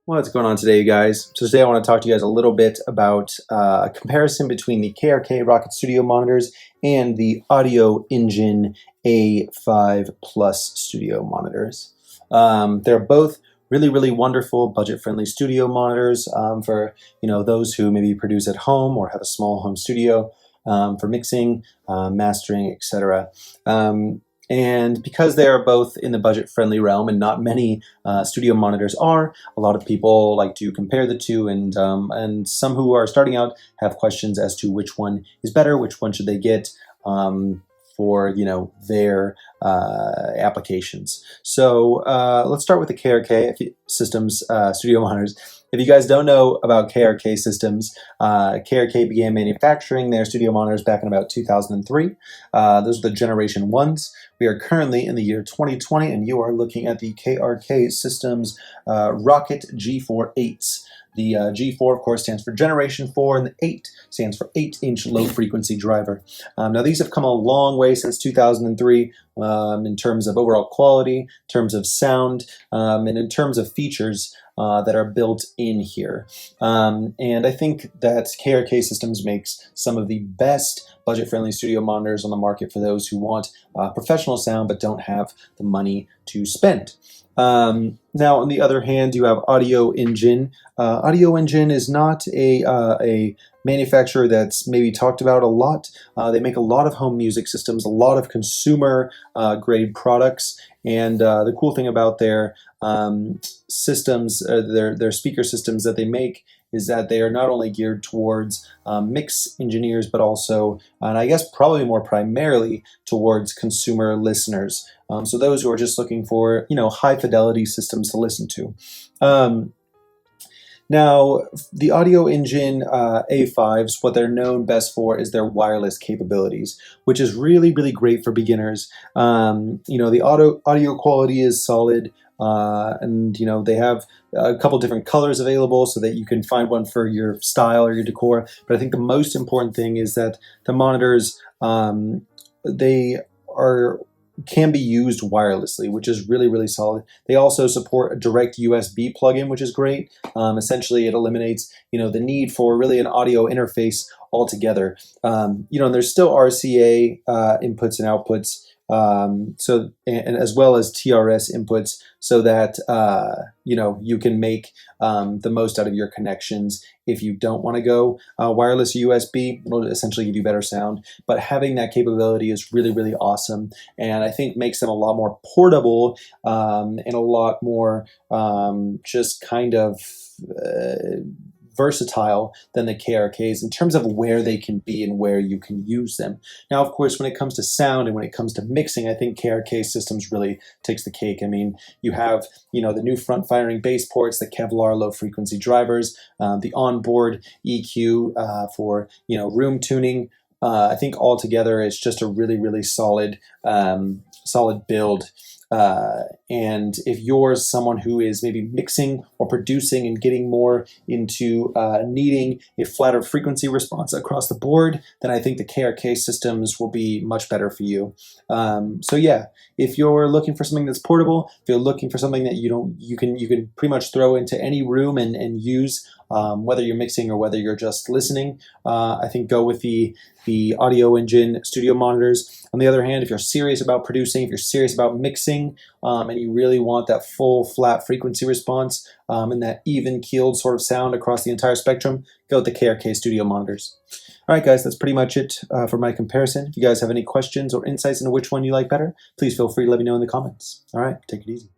What's going on today, you guys? So today I want to talk to you guys a little bit about a comparison between the KRK Rokit Studio monitors and the Audioengine A5 Plus Studio monitors. They're both really wonderful, budget-friendly studio monitors for those who maybe produce at home or have a small home studio for mixing, mastering, etc. And because they are both in the budget-friendly realm, and not many studio monitors are, a lot of people like to compare the two, and some who are starting out have questions as to which one is better, which one should they get for their applications. So let's start with the KRK systems studio monitors. If you guys don't know about KRK systems, KRK began manufacturing their studio monitors back in about 2003. Those are the generation 1s. We are currently in the year 2020, and you are looking at the KRK systems ROKIT G4 8s. The G4, of course, stands for Generation 4, and the 8 stands for 8-inch low-frequency driver. Now, these have come a long way since 2003 in terms of overall quality, in terms of sound, and in terms of features that are built in here. And I think that KRK Systems makes some of the best budget-friendly studio monitors on the market for those who want professional sound but don't have the money to spend. Now, on the other hand, you have Audioengine. Audioengine is not a manufacturer that's maybe talked about a lot. They make a lot of home music systems, a lot of consumer grade products, and the cool thing about their systems, their speaker systems that they make, is that they are not only geared towards mix engineers, but also, and I guess probably more primarily, towards consumer listeners. So those who are just looking for, high fidelity systems to listen to. Now, the Audioengine A5s, what they're known best for is their wireless capabilities, which is really great for beginners. The audio quality is solid. And they have a couple different colors available so that you can find one for your style or your decor. But I think the most important thing is that the monitors, they can be used wirelessly, which is really solid. They also support a direct USB plug-in, which is great. Essentially, it eliminates the need for really an audio interface altogether. And there's still RCA inputs and outputs. And as well as TRS inputs, so that you can make the most out of your connections. If you don't want to go wireless or USB, it'll essentially give you better sound. But having that capability is really awesome, and I think makes them a lot more portable and a lot more just kind of versatile than the KRKs in terms of where they can be and where you can use them. Now, of course, when it comes to sound and when it comes to mixing, I think KRK Systems really takes the cake. I mean, you have the new front-firing bass ports, the Kevlar low-frequency drivers, the onboard EQ for room tuning. I think altogether it's just a really solid build. And if you're someone who is maybe mixing or producing and getting more into needing a flatter frequency response across the board, then I think the KRK systems will be much better for you. So yeah, if you're looking for something that's portable, if you're looking for something that you can pretty much throw into any room and use, whether you're mixing or whether you're just listening, I think go with the Audioengine studio monitors. On the other hand, if you're serious about producing, if you're serious about mixing, and you really want that full flat frequency response and that even-keeled sort of sound across the entire spectrum, go with the KRK studio monitors. All right, guys, that's pretty much it for my comparison. If you guys have any questions or insights into which one you like better, please feel free to let me know in the comments. All right, take it easy.